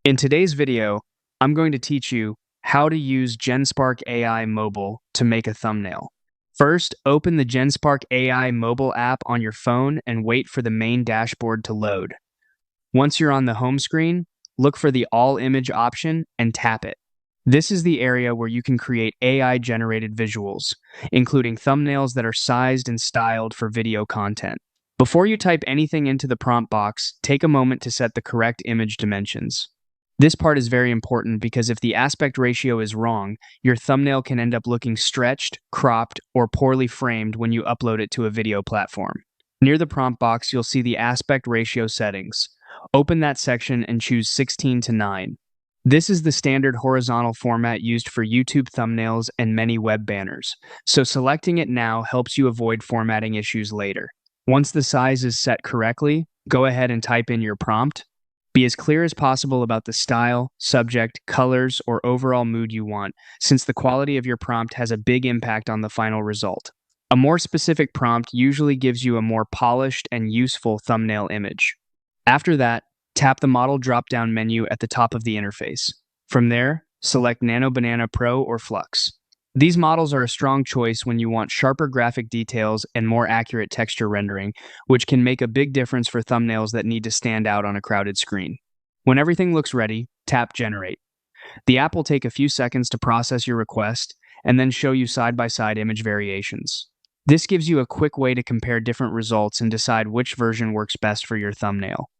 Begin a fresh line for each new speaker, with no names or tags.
In today's video, I'm going to teach you how to use Genspark AI Mobile to make a thumbnail. First, open the Genspark AI Mobile app on your phone and wait for the main dashboard to load. Once you're on the home screen, look for the All Image option and tap it. This is the area where you can create AI-generated visuals, including thumbnails that are sized and styled for video content. Before you type anything into the prompt box, take a moment to set the correct image dimensions. This part is very important because if the aspect ratio is wrong, your thumbnail can end up looking stretched, cropped, or poorly framed when you upload it to a video platform. Near the prompt box, you'll see the aspect ratio settings. Open that section and choose 16:9. This is the standard horizontal format used for YouTube thumbnails and many web banners, so selecting it now helps you avoid formatting issues later. Once the size is set correctly, go ahead and type in your prompt. Be as clear as possible about the style, subject, colors, or overall mood you want, since the quality of your prompt has a big impact on the final result. A more specific prompt usually gives you a more polished and useful thumbnail image. After that, tap the model drop-down menu at the top of the interface. From there, select Nano Banana Pro or Flux. These models are a strong choice when you want sharper graphic details and more accurate texture rendering, which can make a big difference for thumbnails that need to stand out on a crowded screen. When everything looks ready, tap Generate. The app will take a few seconds to process your request and then show you side-by-side image variations. This gives you a quick way to compare different results and decide which version works best for your thumbnail.